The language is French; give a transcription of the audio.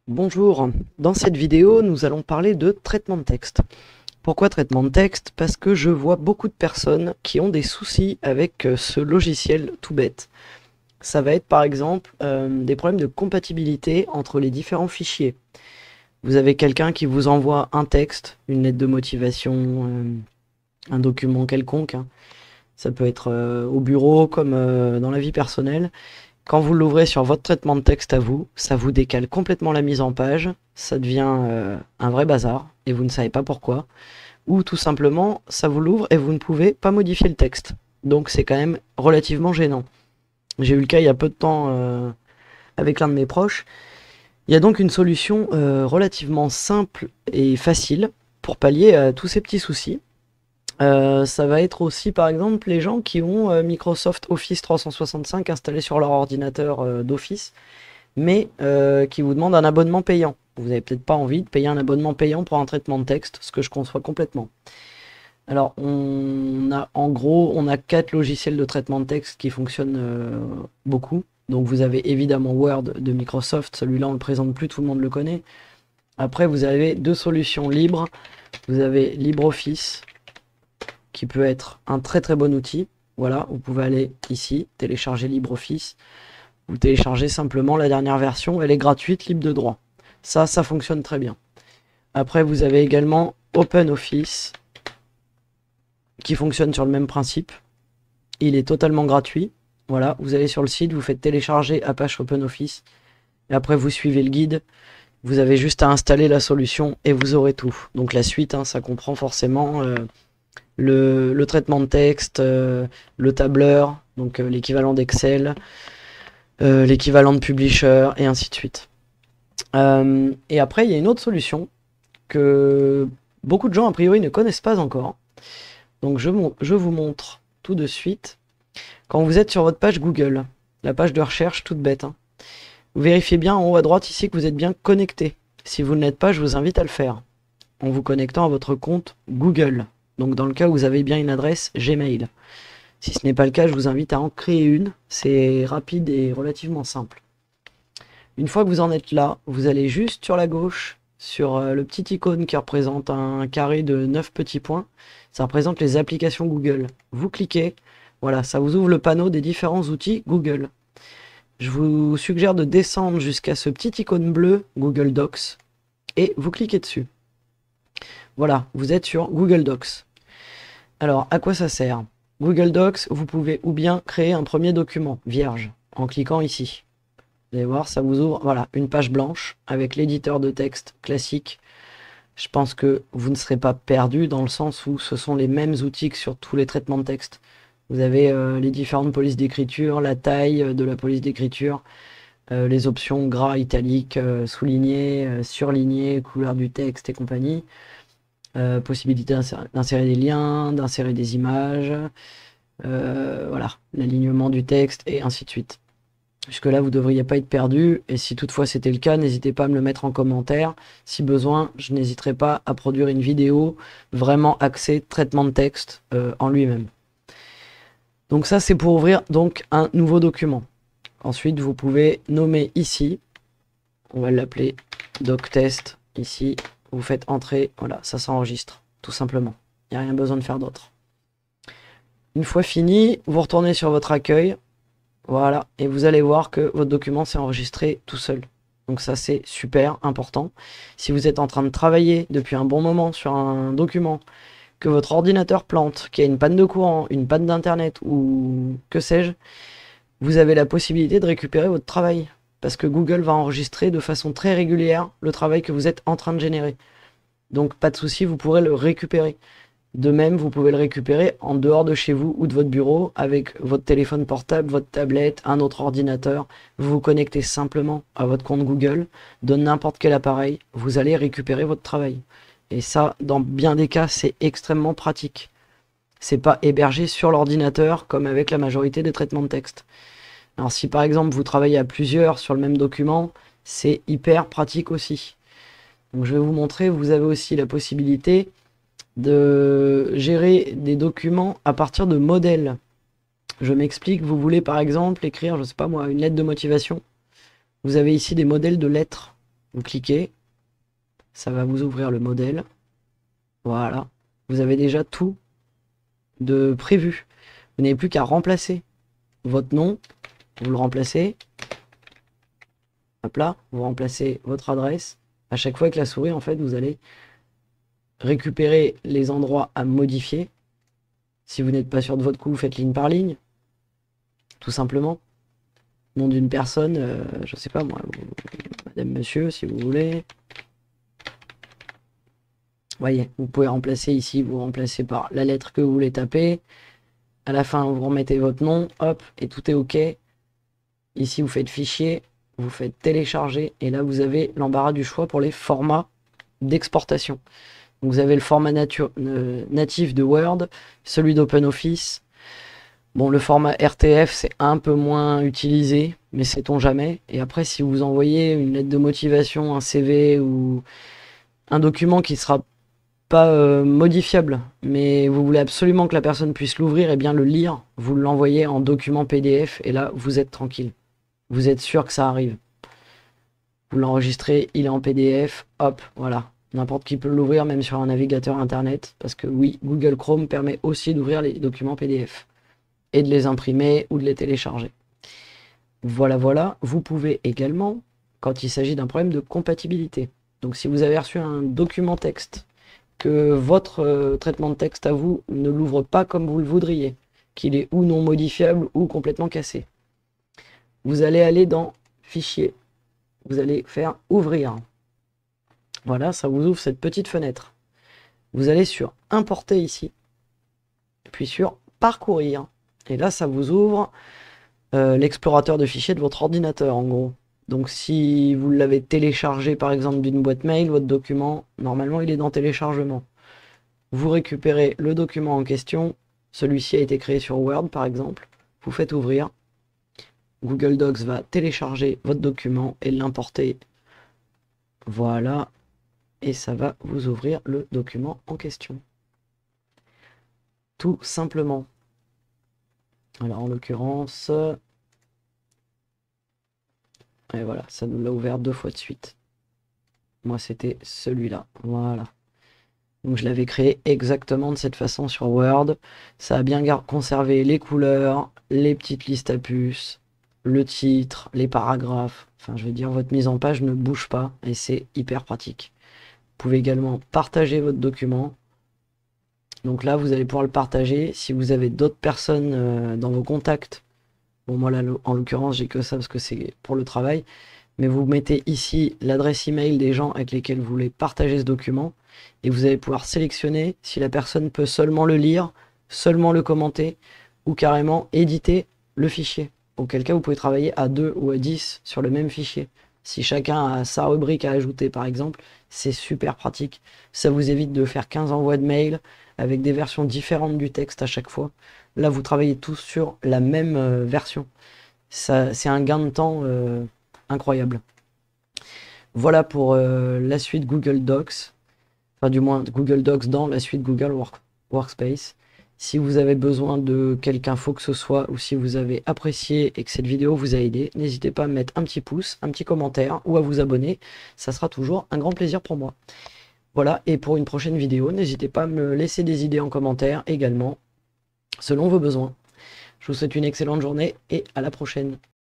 Bonjour, dans cette vidéo nous allons parler de traitement de texte. Pourquoi traitement de texte? Parce que je vois beaucoup de personnes qui ont des soucis avec ce logiciel tout bête. Ça va être par exemple des problèmes de compatibilité entre les différents fichiers. Vous avez quelqu'un qui vous envoie un texte, une lettre de motivation, un document quelconque, hein. Ça peut être au bureau comme dans la vie personnelle. Quand vous l'ouvrez sur votre traitement de texte à vous, ça vous décale complètement la mise en page, ça devient un vrai bazar, et vous ne savez pas pourquoi. Ou tout simplement, ça vous l'ouvre et vous ne pouvez pas modifier le texte. Donc c'est quand même relativement gênant. J'ai eu le cas il y a peu de temps avec l'un de mes proches. Il y a donc une solution relativement simple et facile pour pallier à tous ces petits soucis. Ça va être aussi par exemple les gens qui ont Microsoft Office 365 installé sur leur ordinateur d'Office, mais qui vous demandent un abonnement payant. Vous n'avez peut-être pas envie de payer un abonnement payant pour un traitement de texte, ce que je conçois complètement. Alors en gros on a 4 logiciels de traitement de texte qui fonctionnent beaucoup. Donc vous avez évidemment Word de Microsoft, celui-là on le présente plus, tout le monde le connaît. Après vous avez deux solutions libres. Vous avez LibreOffice, qui peut être un très très bon outil. Voilà, vous pouvez aller ici, télécharger LibreOffice. Vous téléchargez simplement la dernière version, elle est gratuite, libre de droit. Ça fonctionne très bien. Après, vous avez également OpenOffice, qui fonctionne sur le même principe. Il est totalement gratuit. Voilà, vous allez sur le site, vous faites télécharger Apache OpenOffice. Et après, vous suivez le guide. Vous avez juste à installer la solution et vous aurez tout. Donc la suite, hein, ça comprend forcément le traitement de texte, le tableur, donc l'équivalent d'Excel, l'équivalent de Publisher, et ainsi de suite. Et après, il y a une autre solution que beaucoup de gens, a priori, ne connaissent pas encore. Donc je vous montre tout de suite. Quand vous êtes sur votre page Google, la page de recherche toute bête, hein, vous vérifiez bien en haut à droite ici que vous êtes bien connecté. Si vous ne l'êtes pas, je vous invite à le faire en vous connectant à votre compte Google. Donc dans le cas où vous avez bien une adresse Gmail. Si ce n'est pas le cas, je vous invite à en créer une. C'est rapide et relativement simple. Une fois que vous en êtes là, vous allez juste sur la gauche, sur le petit icône qui représente un carré de 9 petits points. Ça représente les applications Google. Vous cliquez, voilà, ça vous ouvre le panneau des différents outils Google. Je vous suggère de descendre jusqu'à ce petit icône bleu Google Docs et vous cliquez dessus. Voilà, vous êtes sur Google Docs. Alors, à quoi ça sert? Google Docs, vous pouvez ou bien créer un premier document vierge en cliquant ici. Vous allez voir, ça vous ouvre voilà, une page blanche avec l'éditeur de texte classique. Je pense que vous ne serez pas perdu dans le sens où ce sont les mêmes outils que sur tous les traitements de texte. Vous avez les différentes polices d'écriture, la taille de la police d'écriture, les options gras, italique, souligné, surligné, couleur du texte et compagnie. Possibilité d'insérer des liens, d'insérer des images, voilà, l'alignement du texte et ainsi de suite. Jusque là vous ne devriez pas être perdu, et si toutefois c'était le cas, n'hésitez pas à me le mettre en commentaire. Si besoin, je n'hésiterai pas à produire une vidéo vraiment axée traitement de texte en lui-même. Donc ça c'est pour ouvrir donc un nouveau document. Ensuite vous pouvez nommer ici, on va l'appeler doctest ici. Vous faites entrer, voilà, ça s'enregistre, tout simplement. Il n'y a rien besoin de faire d'autre. Une fois fini, vous retournez sur votre accueil, voilà, et vous allez voir que votre document s'est enregistré tout seul. Donc ça c'est super important. Si vous êtes en train de travailler depuis un bon moment sur un document, que votre ordinateur plante, qu'il y a une panne de courant, une panne d'internet ou que sais-je, vous avez la possibilité de récupérer votre travail. Parce que Google va enregistrer de façon très régulière le travail que vous êtes en train de générer. Donc pas de souci, vous pourrez le récupérer. De même, vous pouvez le récupérer en dehors de chez vous ou de votre bureau avec votre téléphone portable, votre tablette, un autre ordinateur. Vous vous connectez simplement à votre compte Google de n'importe quel appareil. Vous allez récupérer votre travail. Et ça, dans bien des cas, c'est extrêmement pratique. C'est pas hébergé sur l'ordinateur comme avec la majorité des traitements de texte. Alors si par exemple vous travaillez à plusieurs sur le même document, c'est hyper pratique aussi. Donc je vais vous montrer, vous avez aussi la possibilité de gérer des documents à partir de modèles. Je m'explique, vous voulez par exemple écrire, je sais pas moi, une lettre de motivation. Vous avez ici des modèles de lettres. Vous cliquez, ça va vous ouvrir le modèle. Voilà, vous avez déjà tout de prévu. Vous n'avez plus qu'à remplacer votre nom, vous le remplacez. Hop là, vous remplacez votre adresse. À chaque fois avec la souris, en fait, vous allez récupérer les endroits à modifier. Si vous n'êtes pas sûr de votre coup, vous faites ligne par ligne. Tout simplement. Nom d'une personne, je sais pas moi, madame, monsieur, si vous voulez. Voyez, vous pouvez remplacer ici, vous remplacez par la lettre que vous voulez taper. À la fin, vous remettez votre nom, hop, et tout est OK. Ici, vous faites fichier, vous faites télécharger, et là, vous avez l'embarras du choix pour les formats d'exportation. Vous avez le format natif de Word, celui d'OpenOffice. Bon, le format RTF, c'est un peu moins utilisé, mais sait-on jamais. Et après, si vous envoyez une lettre de motivation, un CV ou un document qui sera pas modifiable, mais vous voulez absolument que la personne puisse l'ouvrir et bien le lire, vous l'envoyez en document PDF et là, vous êtes tranquille. Vous êtes sûr que ça arrive. Vous l'enregistrez, il est en PDF, hop, voilà. N'importe qui peut l'ouvrir, même sur un navigateur internet, parce que oui, Google Chrome permet aussi d'ouvrir les documents PDF et de les imprimer ou de les télécharger. Voilà, voilà. Vous pouvez également, quand il s'agit d'un problème de compatibilité, donc si vous avez reçu un document texte, que votre traitement de texte à vous ne l'ouvre pas comme vous le voudriez, qu'il est ou non modifiable ou complètement cassé, vous allez aller dans Fichier, vous allez faire Ouvrir. Voilà, ça vous ouvre cette petite fenêtre. Vous allez sur Importer ici, puis sur Parcourir. Et là, ça vous ouvre l'explorateur de fichiers de votre ordinateur, en gros. Donc si vous l'avez téléchargé par exemple d'une boîte mail, votre document, normalement il est dans téléchargement. Vous récupérez le document en question, celui-ci a été créé sur Word par exemple, vous faites ouvrir, Google Docs va télécharger votre document et l'importer, voilà, et ça va vous ouvrir le document en question. Tout simplement. Alors en l'occurrence... Et voilà, ça nous l'a ouvert 2 fois de suite. Moi, c'était celui-là. Voilà. Donc, je l'avais créé exactement de cette façon sur Word. Ça a bien conservé les couleurs, les petites listes à puces, le titre, les paragraphes. Enfin, je veux dire, votre mise en page ne bouge pas et c'est hyper pratique. Vous pouvez également partager votre document. Donc là, vous allez pouvoir le partager. Si vous avez d'autres personnes dans vos contacts, bon, moi, là, en l'occurrence, j'ai que ça parce que c'est pour le travail. Mais vous mettez ici l'adresse email des gens avec lesquels vous voulez partager ce document. Et vous allez pouvoir sélectionner si la personne peut seulement le lire, seulement le commenter, ou carrément éditer le fichier. Auquel cas, vous pouvez travailler à 2 ou à 10 sur le même fichier. Si chacun a sa rubrique à ajouter, par exemple, c'est super pratique. Ça vous évite de faire 15 envois de mail avec des versions différentes du texte à chaque fois. Là, vous travaillez tous sur la même version. C'est un gain de temps incroyable. Voilà pour la suite Google Docs. Enfin, du moins, Google Docs dans la suite Google Workspace. Si vous avez besoin de quelque info que ce soit, ou si vous avez apprécié et que cette vidéo vous a aidé, n'hésitez pas à me mettre un petit pouce, un petit commentaire, ou à vous abonner. Ça sera toujours un grand plaisir pour moi. Voilà, et pour une prochaine vidéo, n'hésitez pas à me laisser des idées en commentaire également, selon vos besoins. Je vous souhaite une excellente journée et à la prochaine.